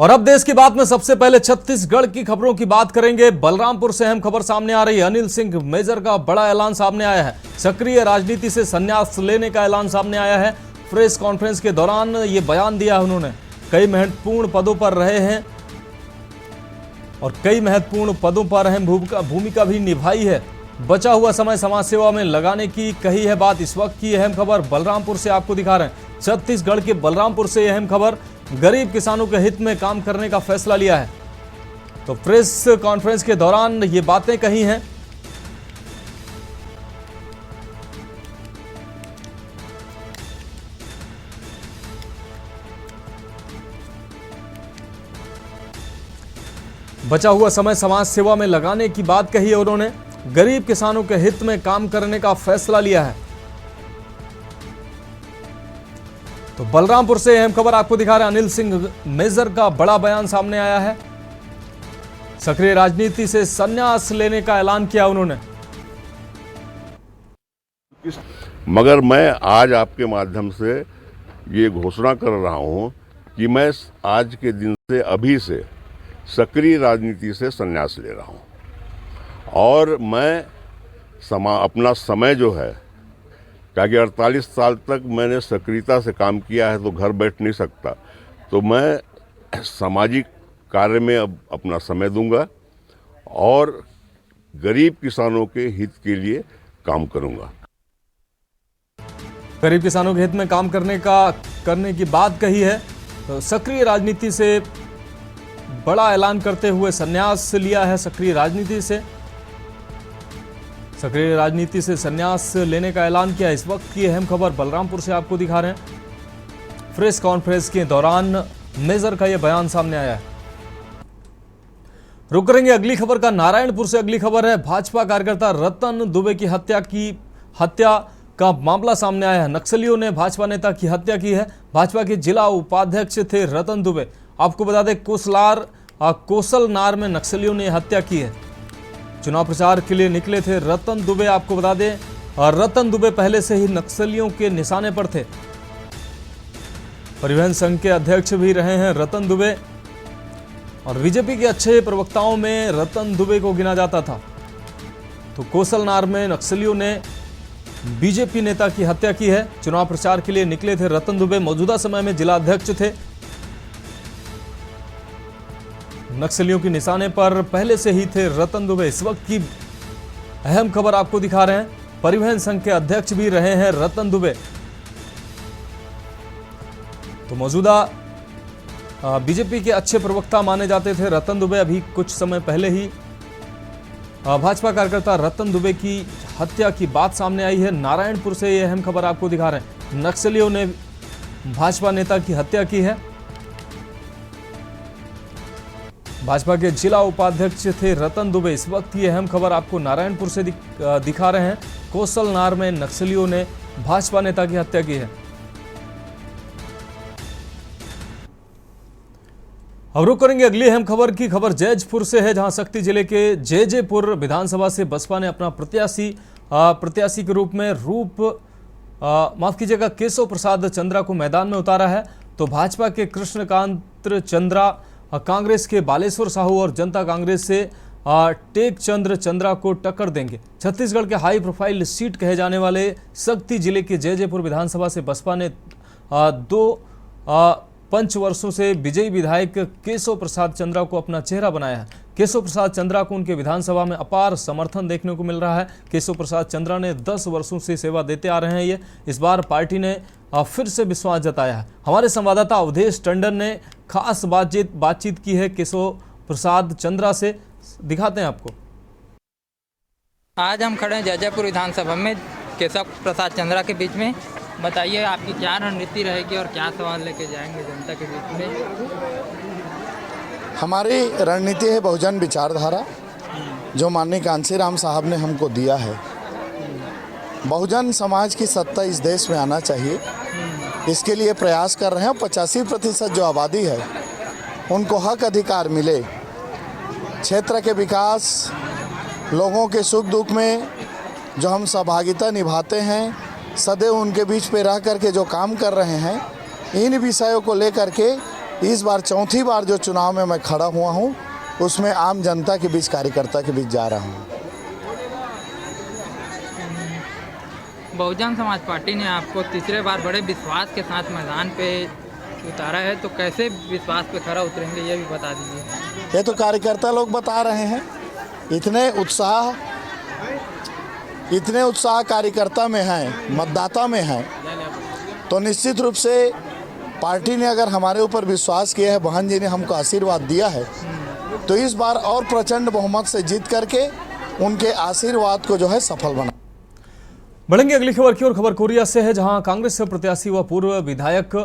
और अब देश की बात में सबसे पहले छत्तीसगढ़ की खबरों की बात करेंगे। बलरामपुर से अहम खबर सामने आ रही है। अनिल सिंह मेजर का बड़ा ऐलान सामने आया है। सक्रिय राजनीति से संन्यास लेने का ऐलान सामने आया है। प्रेस कॉन्फ्रेंस के दौरान ये बयान दिया है उन्होंने। कई महत्वपूर्ण पदों पर रहे हैं और कई महत्वपूर्ण पदों पर अहम भूमिका भी निभाई है। बचा हुआ समय समाज सेवा में लगाने की कही है बात। इस वक्त की अहम खबर बलरामपुर से आपको दिखा रहे हैं। छत्तीसगढ़ के बलरामपुर से अहम खबर, गरीब किसानों के हित में काम करने का फैसला लिया है। तो प्रेस कॉन्फ्रेंस के दौरान ये बातें कही हैं। बचा हुआ समय समाज सेवा में लगाने की बात कही है उन्होंने। गरीब किसानों के हित में काम करने का फैसला लिया है। तो बलरामपुर से अहम खबर आपको दिखा रहे हैं। अनिल सिंह मेजर का बड़ा बयान सामने आया है। सक्रिय राजनीति से संन्यास लेने का ऐलान किया उन्होंने। मगर मैं आज आपके माध्यम से ये घोषणा कर रहा हूं कि मैं आज के दिन से अभी से सक्रिय राजनीति से संन्यास ले रहा हूं और मैं अपना समय जो है, क्योंकि 48 साल तक मैंने सक्रियता से काम किया है तो घर बैठ नहीं सकता, तो मैं सामाजिक कार्य में अब अपना समय दूंगा और गरीब किसानों के हित के लिए काम करूंगा। गरीब किसानों के हित में काम करने की बात कही है। तो सक्रिय राजनीति से बड़ा ऐलान करते हुए संन्यास लिया है। सक्रिय राजनीति से संन्यास लेने का ऐलान किया। इस वक्त की अहम खबर बलरामपुर से आपको दिखा रहे हैं। प्रेस कॉन्फ्रेंस के दौरान मेजर का यह बयान सामने आया है। रुक करेंगे अगली खबर का। नारायणपुर से अगली खबर है। भाजपा कार्यकर्ता रतन दुबे की हत्या का मामला सामने आया है। नक्सलियों ने भाजपा नेता की हत्या की है। भाजपा के जिला उपाध्यक्ष थे रतन दुबे। आपको बता दें कोसलनार में नक्सलियों ने हत्या की है। चुनाव प्रचार के लिए निकले थे रतन दुबे। आपको बता दें रतन दुबे पहले से ही नक्सलियों के निशाने पर थे। परिवहन संघ के अध्यक्ष भी रहे हैं रतन दुबे और बीजेपी के अच्छे प्रवक्ताओं में रतन दुबे को गिना जाता था। तो कोसलनार में नक्सलियों ने बीजेपी नेता की हत्या की है। चुनाव प्रचार के लिए निकले थे रतन दुबे। मौजूदा समय में जिला अध्यक्ष थे। नक्सलियों के निशाने पर पहले से ही थे रतन दुबे। इस वक्त की अहम खबर आपको दिखा रहे हैं। परिवहन संघ के अध्यक्ष भी रहे हैं रतन दुबे। तो मौजूदा बीजेपी के अच्छे प्रवक्ता माने जाते थे रतन दुबे। अभी कुछ समय पहले ही भाजपा कार्यकर्ता रतन दुबे की हत्या की बात सामने आई है। नारायणपुर से यह अहम खबर आपको दिखा रहे हैं। नक्सलियों ने भाजपा नेता की हत्या की है। भाजपा के जिला उपाध्यक्ष थे रतन दुबे। इस वक्त ये अहम खबर आपको नारायणपुर से दिखा रहे हैं। कोसलनार में नक्सलियों ने भाजपा नेता की हत्या की है। अब रुक करेंगे अगली अहम खबर की। खबर जैजपुर से है, जहां शक्ति जिले के जैजेपुर विधानसभा से बसपा ने अपना प्रत्याशी के रूप में केशव प्रसाद चंद्रा को मैदान में उतारा है। तो भाजपा के कृष्णकांत चंद्रा, कांग्रेस के बालेश्वर साहू और जनता कांग्रेस से टेक चंद्र चंद्रा को टक्कर देंगे। छत्तीसगढ़ के हाई प्रोफाइल सीट कहे जाने वाले शक्ति जिले के जैजेपुर विधानसभा से बसपा ने दो पंचवर्षों से विजयी विधायक केशव प्रसाद चंद्रा को अपना चेहरा बनाया है। केशव प्रसाद चंद्रा को उनके विधानसभा में अपार समर्थन देखने को मिल रहा है। केशव प्रसाद चंद्रा ने 10 वर्षों से सेवा देते आ रहे हैं। इस बार पार्टी ने फिर से विश्वास जताया है। हमारे संवाददाता अवधेश टंडन ने खास बातचीत की है केशव प्रसाद चंद्रा से। दिखाते हैं आपको। आज हम खड़े हैं जैजेपुर विधानसभा में केशव प्रसाद चंद्रा के बीच में। बताइए आपकी क्या रणनीति रहेगी और क्या सवाल लेके जाएंगे जनता के बीच में? हमारी रणनीति है बहुजन विचारधारा, जो माननीय कांशीराम साहब ने हमको दिया है। बहुजन समाज की सत्ता इस देश में आना चाहिए, इसके लिए प्रयास कर रहे हैं। 85% जो आबादी है उनको हक अधिकार मिले। क्षेत्र के विकास, लोगों के सुख दुख में जो हम सहभागिता निभाते हैं, सदैव उनके बीच पे रह कर के जो काम कर रहे हैं, इन विषयों को लेकर के इस बार चौथी बार जो चुनाव में मैं खड़ा हुआ हूँ उसमें आम जनता के बीच, कार्यकर्ता के बीच जा रहा हूँ। बहुजन समाज पार्टी ने आपको तीसरे बार बड़े विश्वास के साथ मैदान पे उतारा है, तो कैसे विश्वास पे खरा उतरेंगे ये भी बता दीजिए। ये तो कार्यकर्ता लोग बता रहे हैं। इतने उत्साह कार्यकर्ता में है, मतदाता में है, तो निश्चित रूप से पार्टी ने अगर हमारे ऊपर विश्वास किया है, बहन जी ने हमको आशीर्वाद दिया है, तो इस बार और प्रचंड बहुमत से जीत करके उनके आशीर्वाद को जो है सफल बना। बढ़ेंगे अगली खबर की ओर। खबर कोरिया से है, जहां कांग्रेस से प्रत्याशी व पूर्व विधायक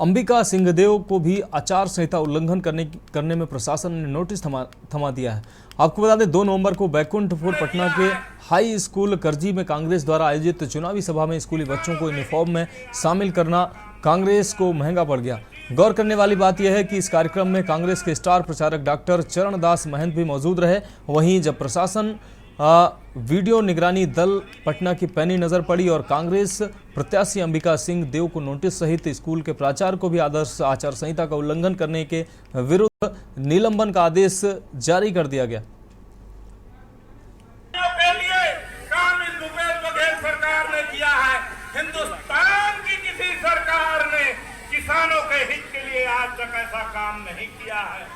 अंबिका सिंहदेव को भी आचार संहिता उल्लंघन करने में प्रशासन ने नोटिस थमा दिया है। आपको बता दें 2 नवंबर को बैकुंठपुर पटना के हाई स्कूल करजी में कांग्रेस द्वारा आयोजित चुनावी सभा में स्कूली बच्चों को यूनिफॉर्म में शामिल करना कांग्रेस को महंगा पड़ गया। गौर करने वाली बात यह है कि इस कार्यक्रम में कांग्रेस के स्टार प्रचारक डॉक्टर चरणदास महंत भी मौजूद रहे। वहीं जब प्रशासन वीडियो निगरानी दल पटना की पैनी नजर पड़ी और कांग्रेस प्रत्याशी अंबिका सिंह देव को नोटिस सहित स्कूल के प्राचार्य को भी आदर्श आचार संहिता का उल्लंघन करने के विरुद्ध निलंबन का आदेश जारी कर दिया गया। सरकार ने किया है, हिंदुस्तान की किसी सरकार ने किसानों के हित के लिए आज तक ऐसा काम नहीं किया है।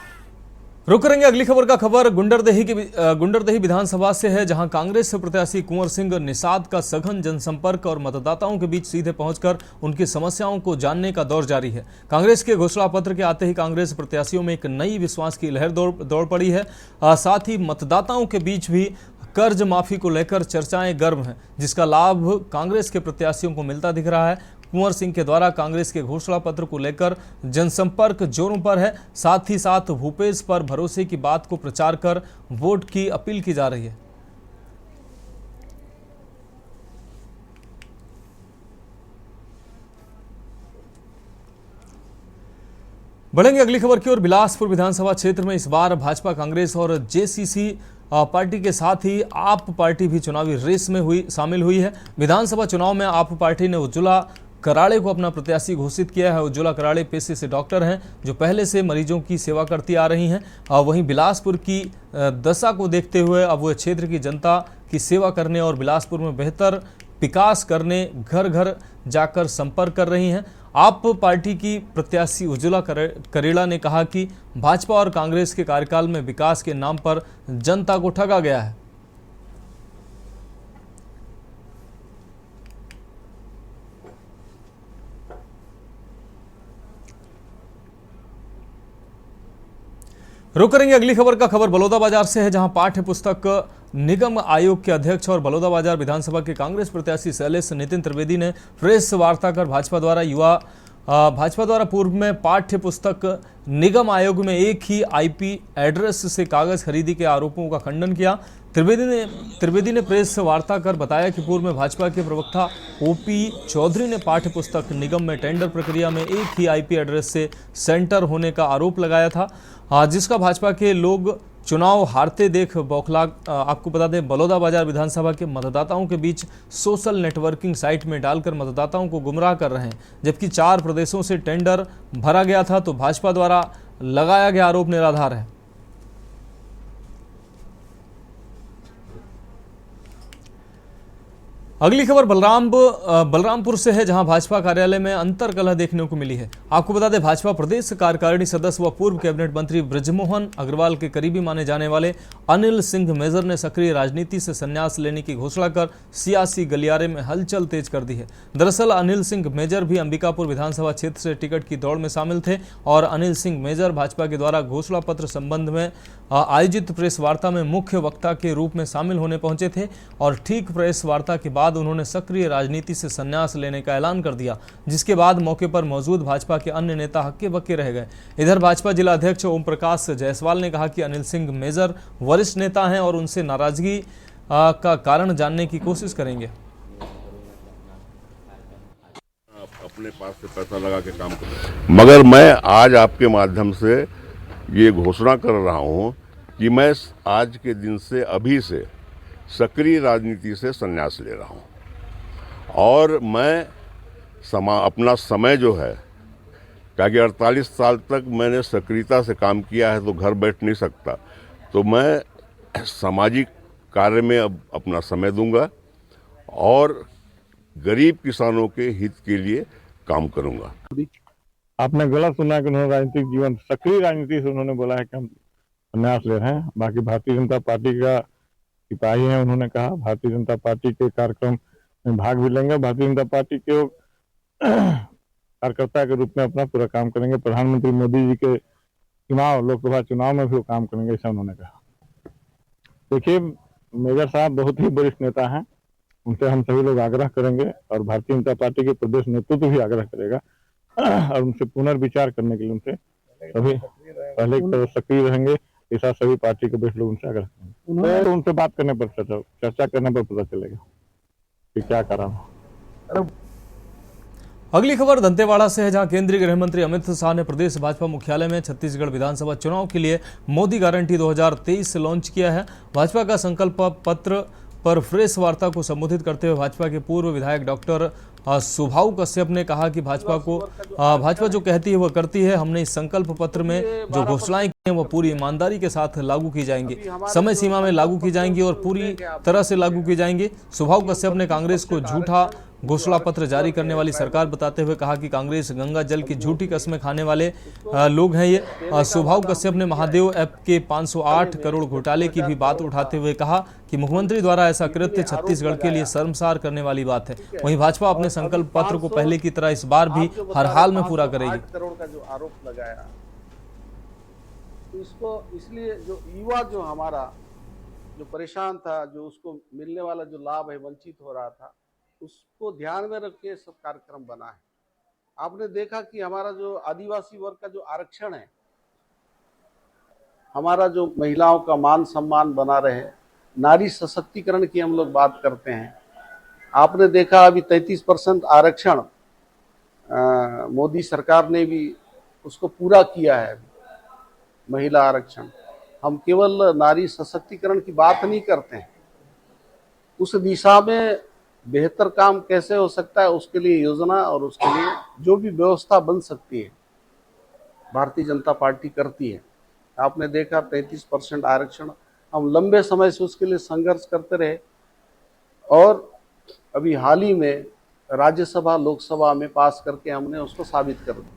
रुक करेंगे अगली खबर का। खबर गुंडरदेही विधानसभा से है, जहां कांग्रेस प्रत्याशी कुंवर सिंह निषाद का सघन जनसंपर्क और मतदाताओं के बीच सीधे पहुंचकर उनकी समस्याओं को जानने का दौर जारी है। कांग्रेस के घोषणा पत्र के आते ही कांग्रेस प्रत्याशियों में एक नई विश्वास की लहर दौड़ पड़ी है। साथ ही मतदाताओं के बीच भी कर्ज माफी को लेकर चर्चाएं गर्म हैं, जिसका लाभ कांग्रेस के प्रत्याशियों को मिलता दिख रहा है। कुंवर सिंह के द्वारा कांग्रेस के घोषणा पत्र को लेकर जनसंपर्क जोरों पर है। साथ ही साथ भूपेश पर भरोसे की बात को प्रचार कर वोट की अपील की जा रही है। बढ़ेंगे अगली खबर की ओर। बिलासपुर विधानसभा क्षेत्र में इस बार भाजपा, कांग्रेस और जेसीसी पार्टी के साथ ही आप पार्टी भी चुनावी रेस में शामिल हुई है। विधानसभा चुनाव में आप पार्टी ने उज्ज्वला कराड़े को अपना प्रत्याशी घोषित किया है। उज्ज्वला कराड़े पेशे से डॉक्टर हैं, जो पहले से मरीजों की सेवा करती आ रही हैं। वहीं बिलासपुर की दशा को देखते हुए अब वो क्षेत्र की जनता की सेवा करने और बिलासपुर में बेहतर विकास करने घर घर जाकर संपर्क कर रही हैं। आप पार्टी की प्रत्याशी उज्ज्वला करेड़ा ने कहा कि भाजपा और कांग्रेस के कार्यकाल में विकास के नाम पर जनता को ठगा गया है। रुक करेंगे अगली खबर का। खबर बलौदाबाजार से है, जहां पाठ्य पुस्तक निगम आयोग के अध्यक्ष और बलौदाबाजार विधानसभा के कांग्रेस प्रत्याशी शैलेश नितिन त्रिवेदी ने प्रेस वार्ता कर भाजपा द्वारा पूर्व में पाठ्य पुस्तक निगम आयोग में एक ही आईपी एड्रेस से कागज खरीदी के आरोपों का खंडन किया। त्रिवेदी ने प्रेस वार्ता कर बताया कि पूर्व में भाजपा के प्रवक्ता ओपी चौधरी ने पाठ्य पुस्तक निगम में टेंडर प्रक्रिया में एक ही आईपी एड्रेस से सेंटर होने का आरोप लगाया था, जिसका भाजपा के लोग चुनाव हारते देख बौखला। आपको बता दें, बलौदाबाजार विधानसभा के मतदाताओं के बीच सोशल नेटवर्किंग साइट में डालकर मतदाताओं को गुमराह कर रहे हैं। जबकि 4 प्रदेशों से टेंडर भरा गया था, तो भाजपा द्वारा लगाया गया आरोप निराधार है। अगली खबर बलरामपुर से है, जहां भाजपा कार्यालय में अंतर्कलह देखने को मिली है। आपको बता दें, भाजपा प्रदेश कार्यकारिणी सदस्य व पूर्व कैबिनेट मंत्री बृजमोहन अग्रवाल के करीबी माने जाने वाले अनिल सिंह मेजर ने सक्रिय राजनीति से संन्यास लेने की घोषणा कर सियासी गलियारे में हलचल तेज कर दी है। दरअसल अनिल सिंह मेजर भी अंबिकापुर विधानसभा क्षेत्र से टिकट की दौड़ में शामिल थे और अनिल सिंह मेजर भाजपा के द्वारा घोषणा पत्र संबंध में आयोजित प्रेस वार्ता में मुख्य वक्ता के रूप में शामिल होने पहुंचे थे और ठीक प्रेस वार्ता के बाद उन्होंने सक्रिय राजनीति से संन्यास लेने का ऐलान कर दिया, जिसके बाद मौके पर मौजूद भाजपा के अन्य नेता हक्के बक्के रह गए। इधर भाजपा जिला अध्यक्ष ओम प्रकाश जायसवाल ने कहा कि अनिल सिंह मेजर वरिष्ठ नेता हैं और उनसे नाराजगी का कारण जानने की कोशिश करेंगे। अपने पास से पैसा लगा के काम कर, मगर मैं आज आपके माध्यम से ये घोषणा कर रहा हूँ कि मैं आज के दिन से अभी से सक्रिय राजनीति से संन्यास ले रहा हूँ और मैं अपना समय जो है क्योंकि 48 साल तक मैंने सक्रियता से काम किया है, तो घर बैठ नहीं सकता। तो मैं सामाजिक कार्य में अब अपना समय दूंगा और गरीब किसानों के हित के लिए काम करूंगा। आपने गलत सुना कि उन्होंने राजनीतिक जीवन, सक्रिय राजनीति से उन्होंने बोला है कि हम संन्यास ले रहे हैं। बाकी भारतीय जनता पार्टी का सिपाही हैं, उन्होंने कहा भारतीय जनता पार्टी के कार्यक्रम में भाग भी लेंगे। भारतीय जनता पार्टी के कार्यकर्ता के रूप में अपना पूरा काम करेंगे। प्रधानमंत्री मोदी जी के चुनाव, लोकसभा चुनाव में भी वो काम करेंगे, ऐसा उन्होंने कहा। देखिए, मेजर साहब बहुत ही वरिष्ठ नेता हैं, उनसे हम सभी लोग आग्रह करेंगे और भारतीय जनता पार्टी के प्रदेश नेतृत्व भी आग्रह करेगा और उनसे पुनर्विचार करने के लिए उनसे सभी पहले तो सक्रिय रहेंगे, ऐसा सभी पार्टी के वरिष्ठ लोग उनसे आग्रह करेंगे। तो उनसे बात करने पर चर्चा करने पर पता चलेगा कि क्या करा। अगली खबर दंतेवाड़ा से है, जहां केंद्रीय गृह मंत्री अमित शाह ने प्रदेश भाजपा मुख्यालय में छत्तीसगढ़ विधानसभा चुनाव के लिए मोदी गारंटी 2023 लॉन्च किया है। भाजपा का संकल्प पत्र पर प्रेस वार्ता को संबोधित करते हुए भाजपा के पूर्व विधायक डॉक्टर सुभाऊ कश्यप ने कहा कि भाजपा जो कहती है वह करती है। हमने इस संकल्प पत्र में जो घोषणाएं की हैं वह पूरी ईमानदारी के साथ लागू की जाएंगी, समय सीमा में लागू की जाएंगी और पूरी तरह से लागू की जाएंगी। सुभाऊ कश्यप ने कांग्रेस को झूठा घोषणा पत्र जारी करने वाली सरकार बताते हुए कहा कि कांग्रेस गंगा जल की झूठी कस्में खाने वाले लोग हैं ये। सुभाऊ कश्यप ने महादेव ऐप के 508 करोड़ घोटाले की भी बात उठाते हुए कहा कि मुख्यमंत्री द्वारा ऐसा कृत्य छत्तीसगढ़ के लिए शर्मसार करने वाली बात है। वहीं भाजपा अपने संकल्प पत्र को पहले की तरह इस बार भी हर हाल में पूरा करेगी। करोड़ का जो आरोप लगाया, तो इसको इसलिए जो युवा जो हमारा जो परेशान था, जो उसको मिलने वाला जो लाभ है वंचित हो रहा था, उसको ध्यान में रख के सब कार्यक्रम बना है। आपने देखा कि हमारा जो आदिवासी वर्ग का जो आरक्षण है, हमारा जो महिलाओं का मान सम्मान बना रहे, नारी सशक्तिकरण की हम लोग बात करते हैं। आपने देखा अभी 33% आरक्षण मोदी सरकार ने भी उसको पूरा किया है, महिला आरक्षण। हम केवल नारी सशक्तिकरण की बात नहीं करते हैं, उस दिशा में बेहतर काम कैसे हो सकता है उसके लिए योजना और उसके लिए जो भी व्यवस्था बन सकती है भारतीय जनता पार्टी करती है। आपने देखा 33% आरक्षण, हम लंबे समय से उसके लिए संघर्ष करते रहे और अभी हाल ही में राज्यसभा लोकसभा में पास करके हमने उसको साबित कर दिया।